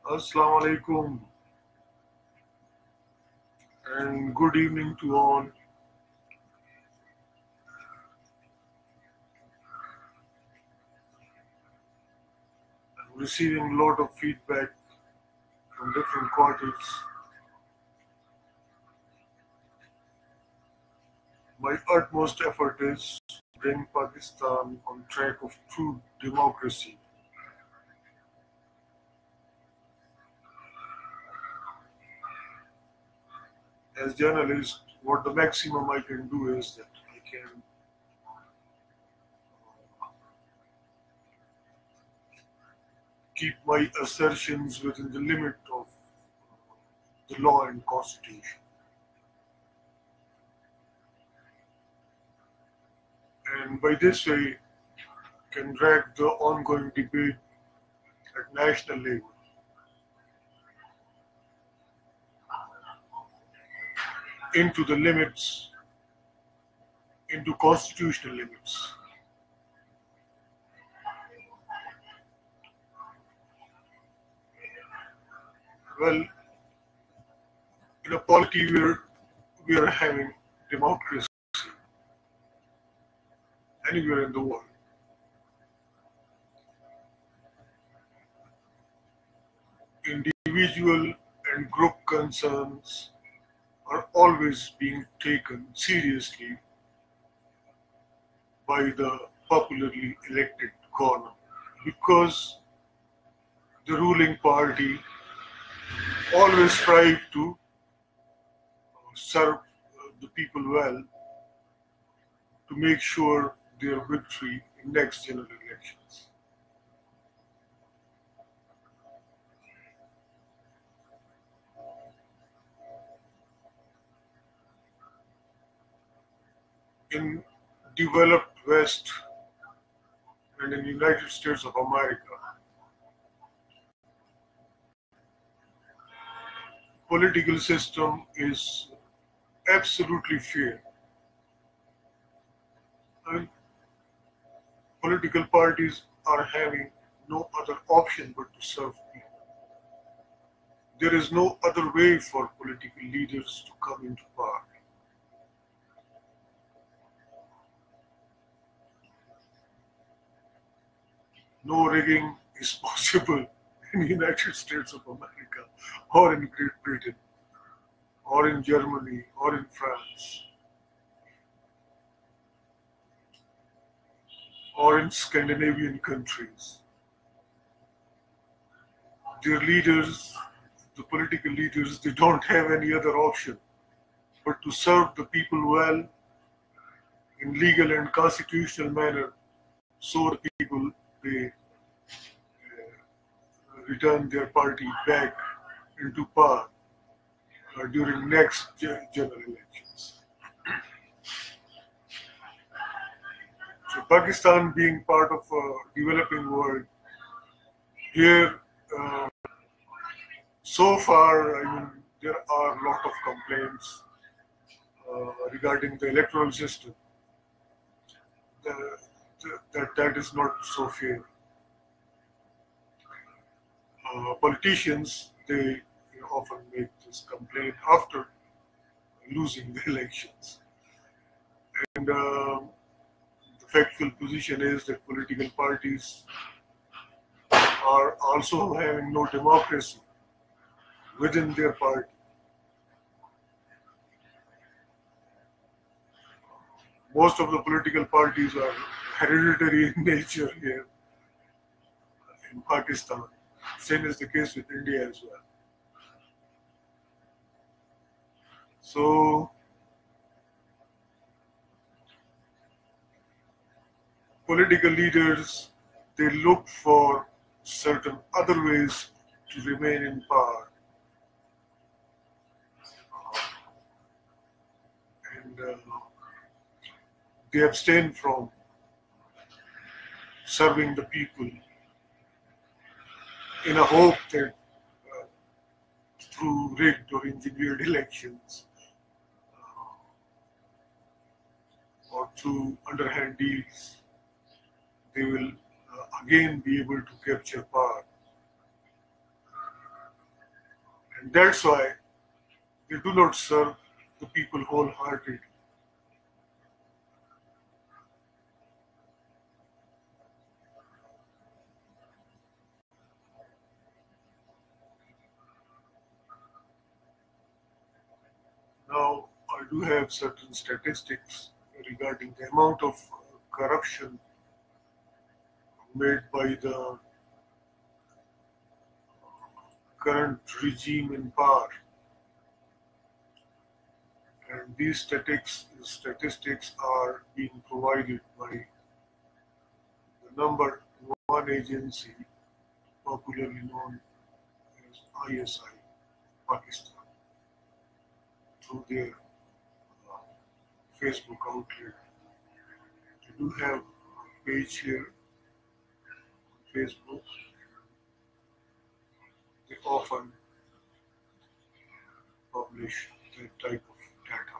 Assalamu alaikum and good evening to all. I'm receiving a lot of feedback from different quarters. My utmost effort is to bring Pakistan on track of true democracy. As journalist, what the maximum I can do is that I can keep my assertions within the limit of the law and constitution. And by this way, can drag the ongoing debate at national level into the limits, into constitutional limits. Well, in a polity where we are having democracy anywhere in the world, individual and group concerns are always being taken seriously by the popularly elected government because the ruling party always strive to serve the people well to make sure their victory in next general elections. In developed West and in United States of America, political system is absolutely fair. And political parties are having no other option but to serve people. There is no other way for political leaders to come into power. No rigging is possible in the United States of America or in Great Britain or in Germany or in France or in Scandinavian countries. Their leaders, the political leaders, they don't have any other option but to serve the people well in legal and constitutional manner so the people they return their party back into power during next general elections. So Pakistan being part of a developing world, here so far, I mean, there are a lot of complaints regarding the electoral system. That is not so fair. Politicians they often make this complaint after losing the elections, and the factual position is that political parties are also having no democracy within their party. Most of the political parties are hereditary in nature here in Pakistan. Same is the case with India as well. So, political leaders they look for certain other ways to remain in power, and they abstain from serving the people in a hope that through rigged or engineered elections or through underhand deals, they will again be able to capture power. And that's why they do not serve the people wholeheartedly. Now, I do have certain statistics regarding the amount of corruption made by the current regime in power. And these statistics are being provided by the number one agency, popularly known as ISI, Pakistan, through their uh, Facebook outlet. They do have a page here on Facebook. They often publish that type of data.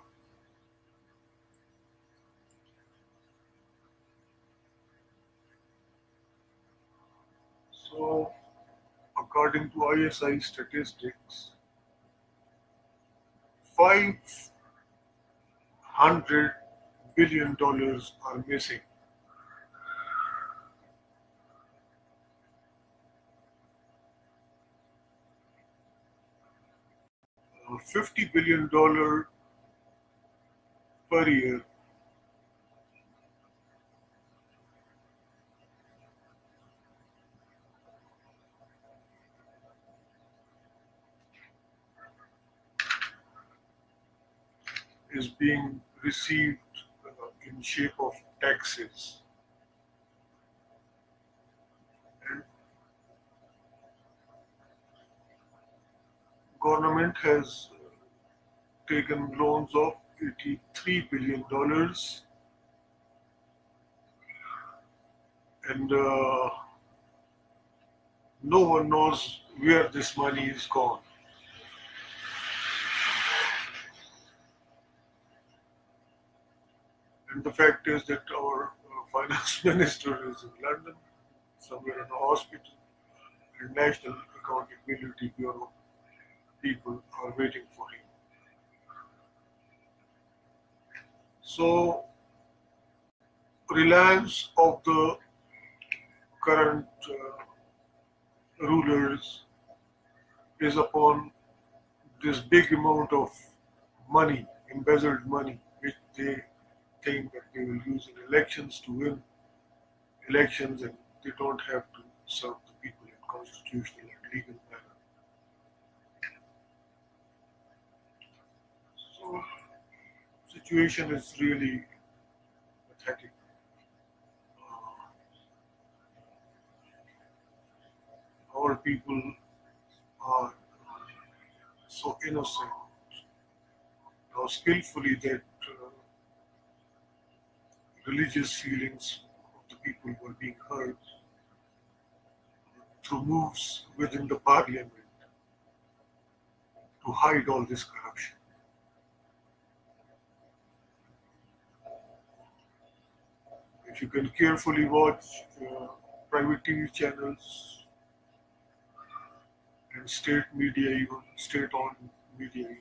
So, according to ISI statistics, $500 billion are missing. $50 billion per year is being received in shape of taxes. And government has taken loans of $83 billion, and no one knows where this money is gone. And the fact is that our finance minister is in London, somewhere in a hospital, and National Accountability Bureau people are waiting for him. So, reliance of the current rulers is upon this big amount of money, embezzled money, which they think that they will use in elections to win elections, and they don't have to serve the people in constitutional and legal manner. So, situation is really pathetic. Our people are so innocent, how skillfully that religious feelings of the people were being hurt through moves within the parliament to hide all this corruption. If you can carefully watch private TV channels and state media, even state-owned media, even,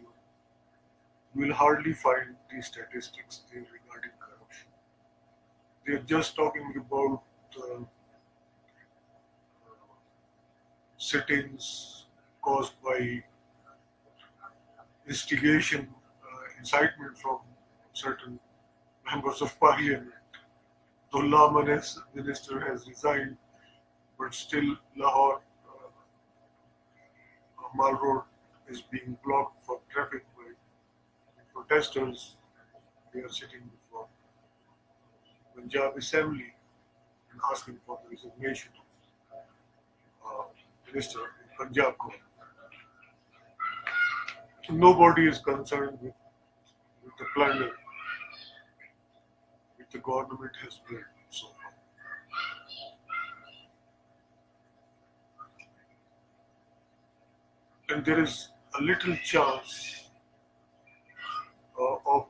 you will hardly find these statistics there regarding corruption. They're just talking about sit-ins caused by instigation, incitement from certain members of parliament. The law minister has resigned, but still Lahore Mall Road is being blocked for traffic by protesters. They are sitting before Punjab Assembly and asking for the resignation of Minister in Punjab government. Nobody is concerned with the plunder which the government has built so far. And there is a little chance of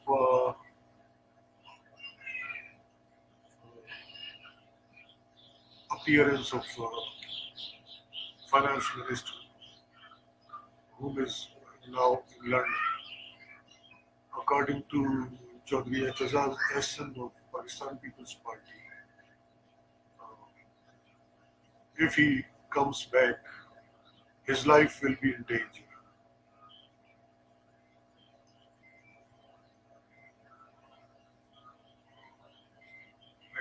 appearance of finance minister whom is now in London. According to Chaudhry Ejaz Ahsan of Pakistan People's Party, if he comes back, his life will be in danger.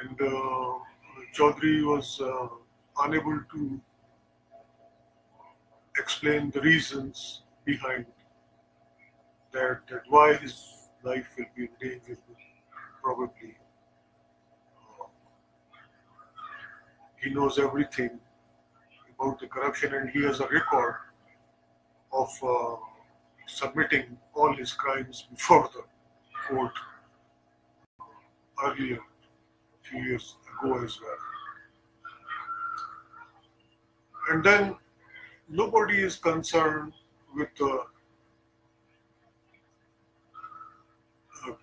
And Chaudhry was unable to explain the reasons behind that why his life will be in danger. Probably he knows everything about the corruption, and he has a record of submitting all his crimes before the court earlier, a few years ago as well. And then nobody is concerned with the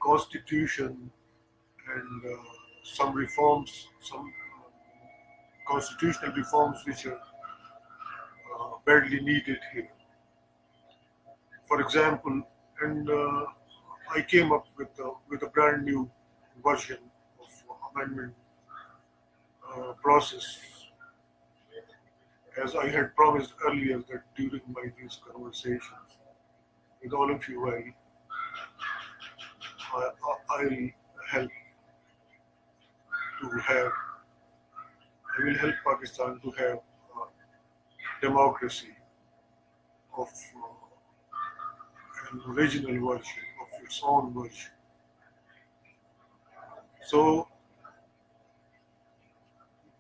constitution and some reforms, some constitutional reforms which are badly needed here. For example, and I came up with a brand new version of amendment process, as I had promised earlier that during these conversations with all of you, I'll help to have. I will help Pakistan to have democracy of an original version, of its own version. So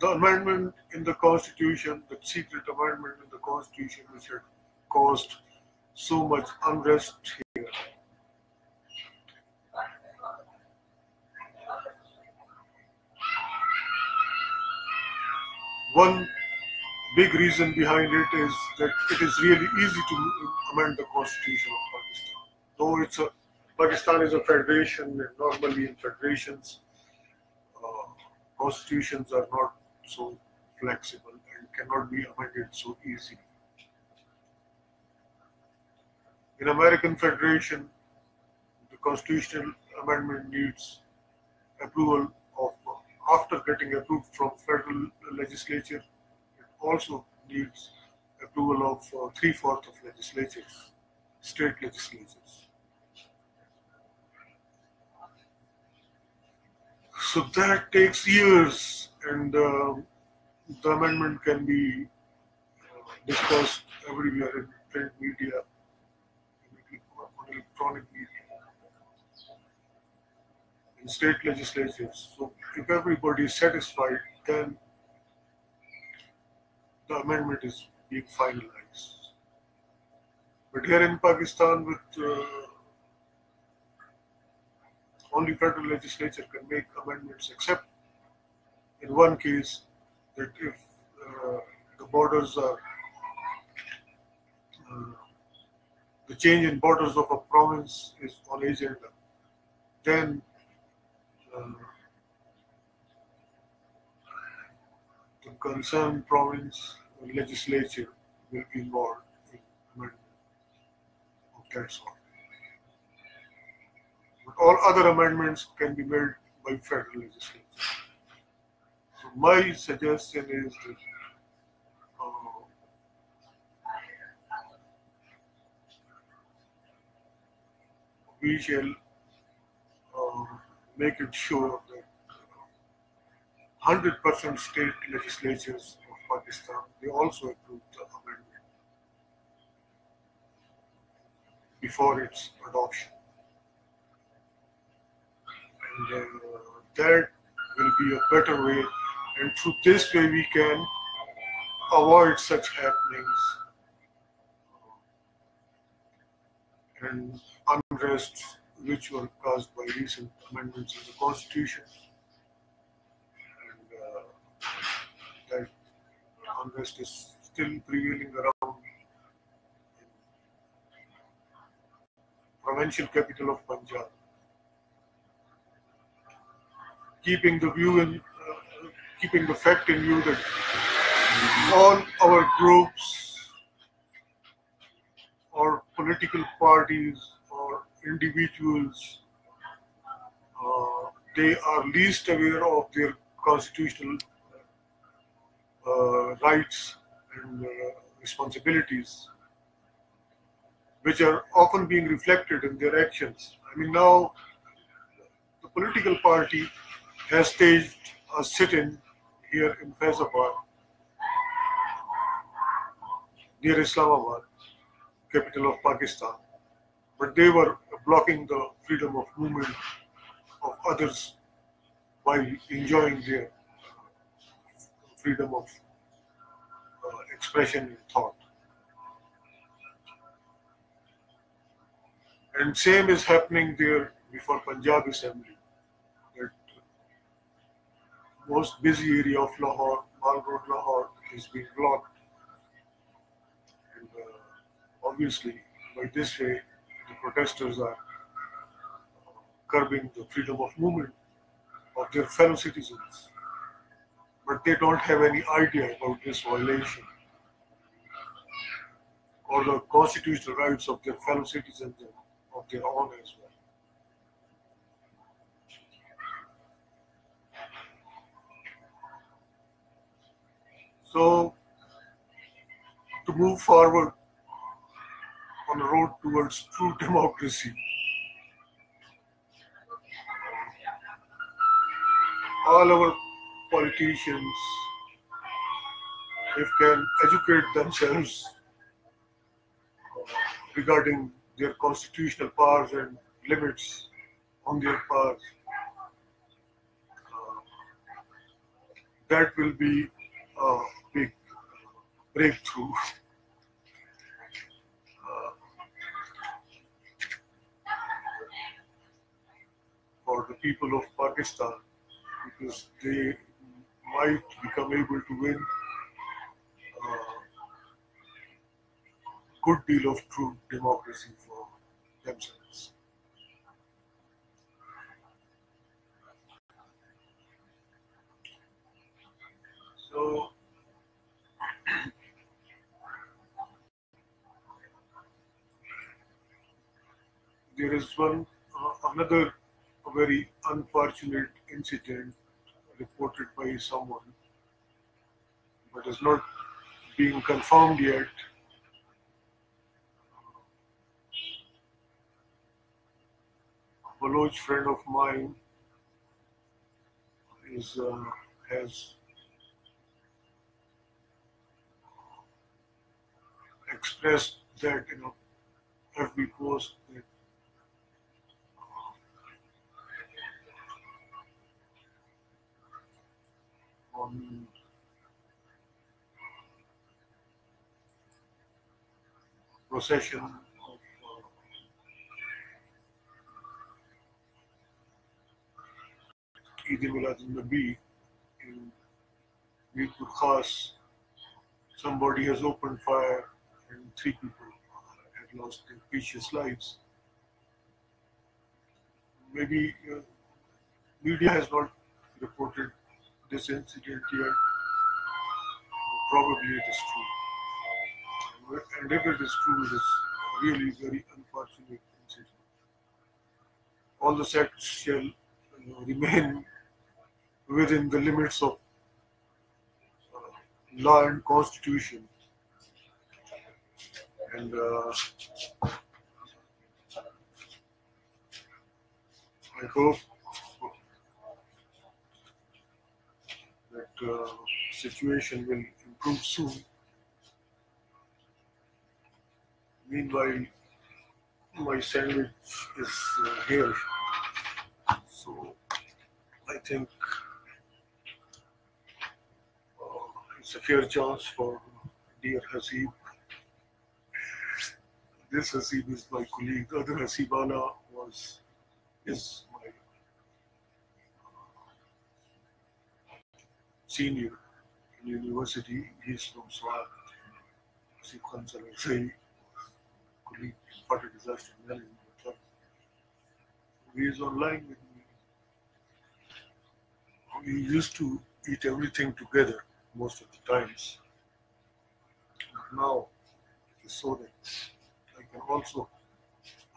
the amendment in the Constitution, the secret amendment in the Constitution, which had caused so much unrest here, one big reason behind it is that it is really easy to amend the Constitution of Pakistan. Though Pakistan is a federation, and normally in federations, constitutions are not so flexible and cannot be amended so easily. In American Federation, the constitutional amendment needs approval of, after getting approved from federal legislature, it also needs approval of 3/4 of legislatures, state legislatures. So that takes years, and the amendment can be discussed everywhere in print media, on electronic media, in state legislatures. So if everybody is satisfied, then the amendment is being finalized. But here in Pakistan, with only federal legislature can make amendments, except in one case, that if the borders are, the change in borders of a province is on agenda, then the concerned province legislature will be involved in amendment of that sort. But all other amendments can be made by federal legislature. So my suggestion is that we shall make it sure that 100% state legislatures of Pakistan, they also approve the amendment before its adoption. And that will be a better way, and through this way we can avoid such happenings and unrests which were caused by recent amendments in the Constitution. And that unrest is still prevailing around in provincial capital of Punjab, keeping the fact in view that all our groups or political parties or individuals, they are least aware of their constitutional rights and responsibilities, which are often being reflected in their actions. I mean, now the political party has staged a sit-in here in Faizabad, near Islamabad, capital of Pakistan, but they were blocking the freedom of movement of others while enjoying their freedom of expression and thought. And same is happening there before Punjab Assembly. That most busy area of Lahore, Mall Road, Lahore, is being blocked. And obviously, by this way, the protesters are curbing the freedom of movement of their fellow citizens. But they don't have any idea about this violation or the constitutional rights of their fellow citizens and of their own as well. So, to move forward on the road towards true democracy, all our politicians, if can educate themselves regarding their constitutional powers and limits on their powers, that will be a big breakthrough for the people of Pakistan, because they might become able to win a good deal of true democracy for themselves. So, there is another very unfortunate incident reported by someone, but is not being confirmed yet. A Baloch friend of mine has expressed that in a FB post that on procession of Eid Milad Nabi in Mirpur Khas, somebody has opened fire and 3 people have lost their precious lives. Maybe media has not reported this incident yet. Probably it is true. And if it is true, it is really very unfortunate incident. All the sects shall remain within the limits of law and constitution. And I hope that situation will improve soon. Meanwhile, my sandwich is here, so I think it's a fair chance for dear Hasib. This Hasib is my colleague. The other Hasibana is my senior in university. He's from Swat. Hasib Khan Salarsai, colleague in water disaster management. He is online with me. We used to eat everything together most of the times. But now it is so that I And also,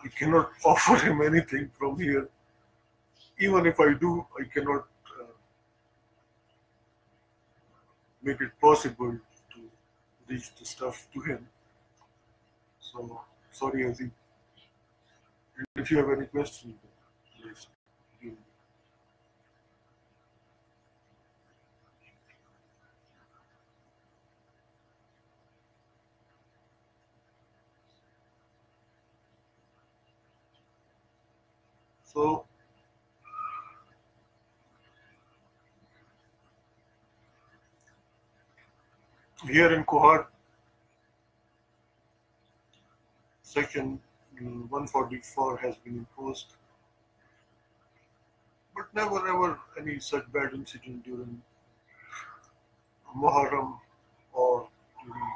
I cannot offer him anything from here. Even if I do, I cannot make it possible to reach the stuff to him. So, sorry, Aziz. If you have any questions, please. You- So, here in Kohat, Section 144 has been imposed, but never ever any such bad incident during Muharram or during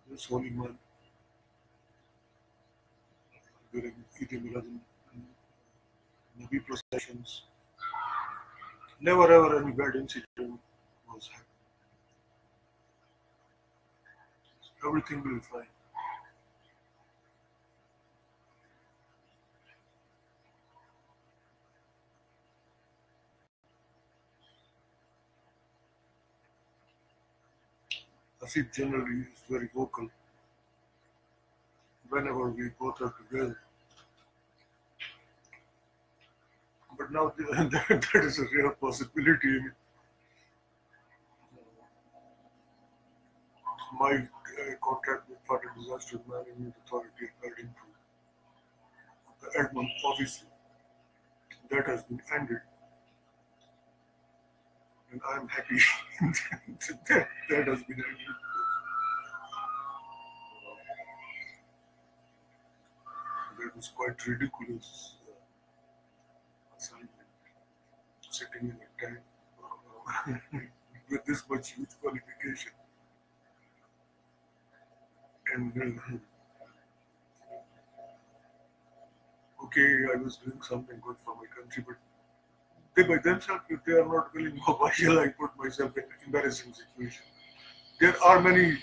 this holy month, during Eid al Nabi processions. Never ever any bad incident was happened. Everything will be fine. Asif generally is very vocal whenever we both are together. But now that is a real possibility. My contract with Federal Disaster Management Authority, according to the Edmund office, that has been ended, and I'm happy that has been ended. That was quite ridiculous assignment, sitting in a tank with this much youth qualification. And okay, I was doing something good for my country, but they by themselves, if they are not willing, why shall I put myself in an embarrassing situation? There are many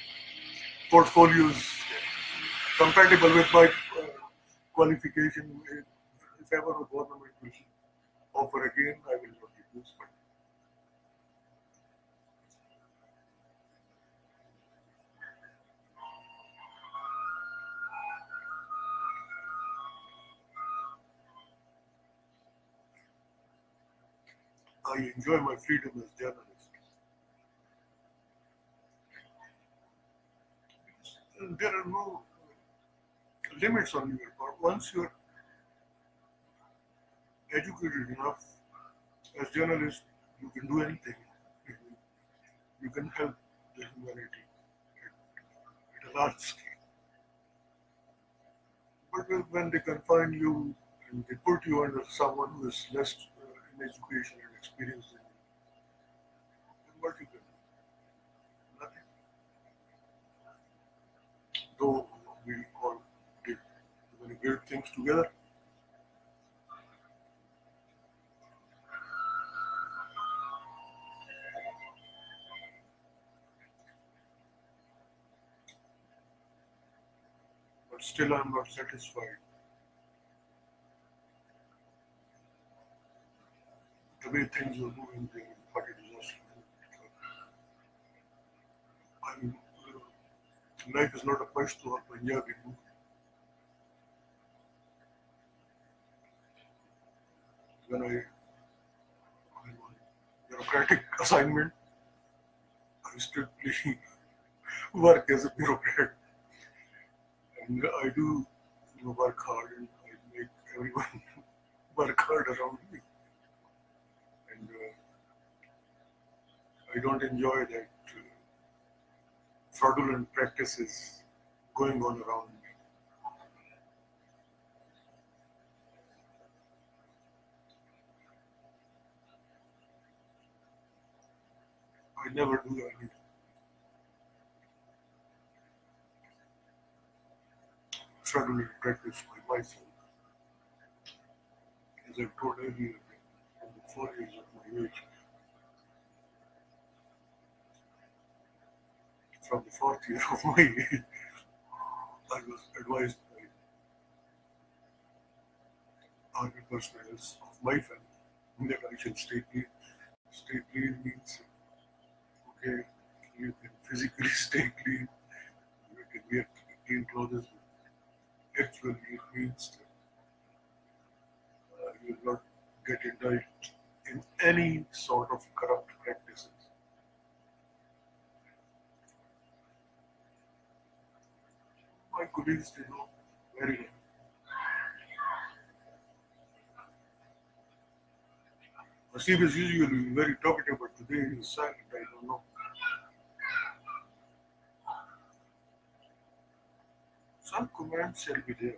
portfolios compatible with my qualification. If ever a government will offer again, I will not refuse. But I enjoy my freedom as journalist. There are no limits on your part. Once you're educated enough as journalist, you can do anything. You can help the humanity at a large scale. But when they confine you and they put you under someone who is less in education and experience than you, then what you can do? Nothing. Though we all did many great things together, but still I'm not satisfied. The way things are moving there in Party disaster. I mean, life is not a Pashto or Punjabi book. When I'm on bureaucratic assignment, I strictly work as a bureaucrat. And I do work hard and I make everyone work hard around me. And I don't enjoy that fraudulent practices going on around me. I never do any fraudulent practice by myself. As I've told earlier, from the 4 years of my age, from the fourth year of my age, I was advised by army personnel of my family that I should stay clean. Stay clean means, okay, you can physically stay clean, you can wear clean clothes. Actually, it means that you will not get indulged in any sort of corrupt practices. My colleagues, they know very well. Nasib is usually very talkative, but today he is silent. I don't know. Some commands shall be there.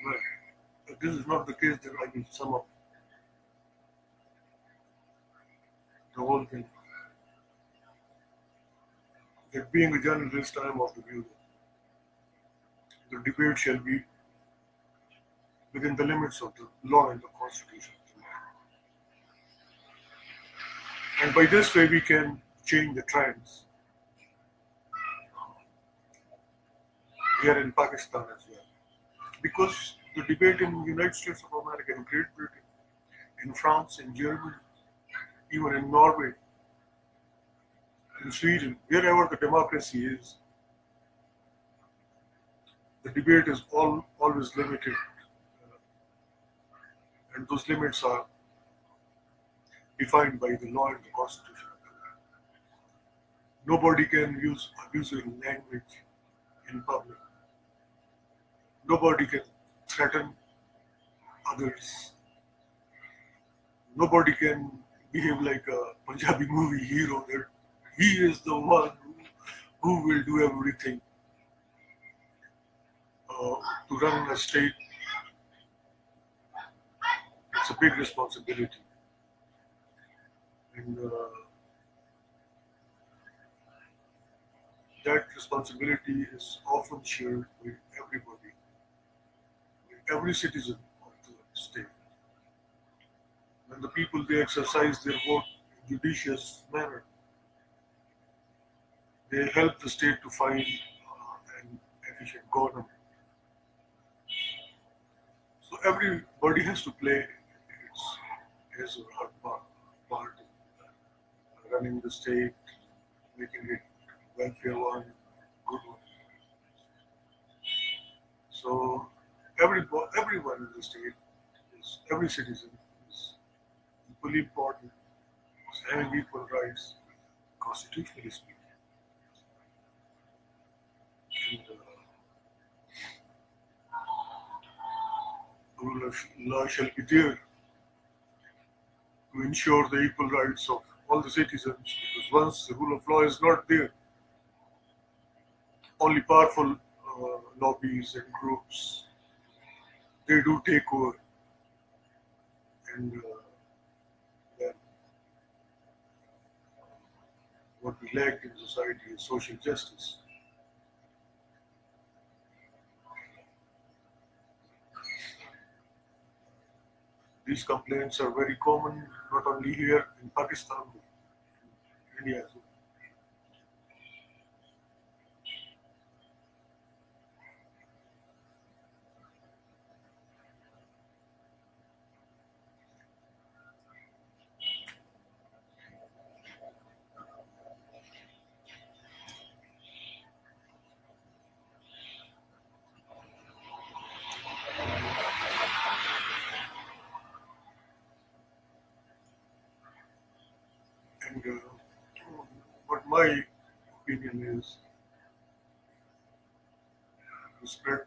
But if this is not the case, then I will sum up the whole thing. That being a journalist, I am of the view that the debate shall be within the limits of the law and the constitution. And by this way, we can change the trends here in Pakistan as well. Because the debate in the United States of America, in Great Britain, in France, in Germany, even in Norway, in Sweden, wherever the democracy is, the debate is always limited. And those limits are defined by the law and the constitution. Nobody can use abusive language in public. Nobody can threaten others. Nobody can behave like a Punjabi movie hero that he is the one who will do everything to run a state. It's a big responsibility. And that responsibility is often shared with everybody, with every citizen of the state. When the people, they exercise their vote in judicious manner, they help the state to find an efficient government. So everybody has to play his or her part in running the state, making it welfare one, good one. So everyone in the state, every citizen is equally important, is having equal rights, constitutionally speaking. And the rule of law shall be there to ensure the equal rights of all the citizens. Because once the rule of law is not there, only powerful lobbies and groups, they do take over. And then what we lack in society is social justice. These complaints are very common, not only here in Pakistan, but in India as well. And what my opinion is to spread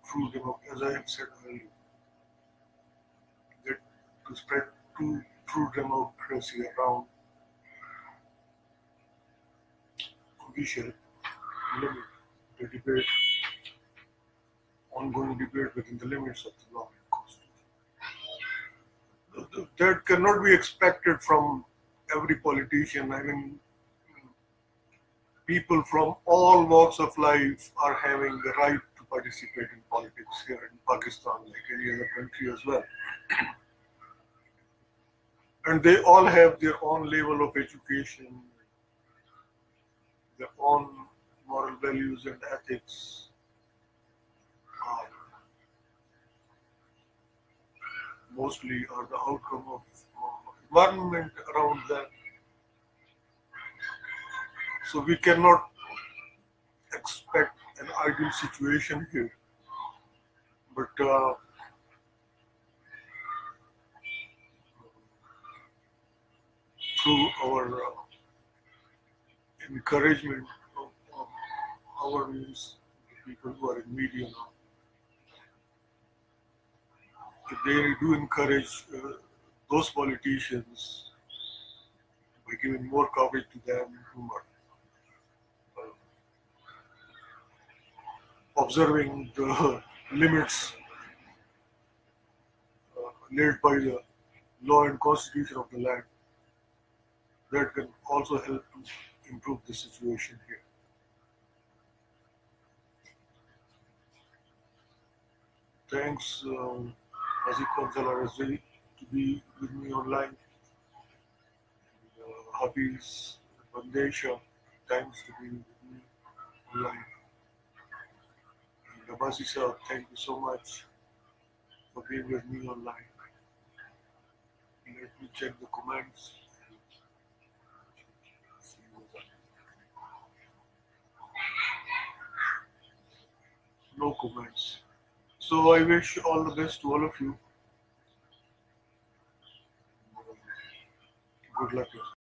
true democracy, as I have said earlier, that to spread true democracy around, we shall limit the debate, ongoing debate within the limits of the law and constitution. That cannot be expected from every politician. I mean, people from all walks of life are having the right to participate in politics here in Pakistan, like any other country as well. And they all have their own level of education, their own moral values and ethics. uh, Mostly are the outcome of environment around them. So we cannot expect an ideal situation here. But through our encouragement of our means, the people who are in media now, if they do encourage those politicians by giving more coverage to them who are observing the limits laid by the law and constitution of the land, that can also help to improve the situation here. Thanks, Aziz Kansala Razvi, to be with me online. Hafiz Bandesha, thanks to be with me online. And Abasi sir, thank you so much for being with me online. Let me check the comments. No comments. So I wish all the best to all of you. Good luck.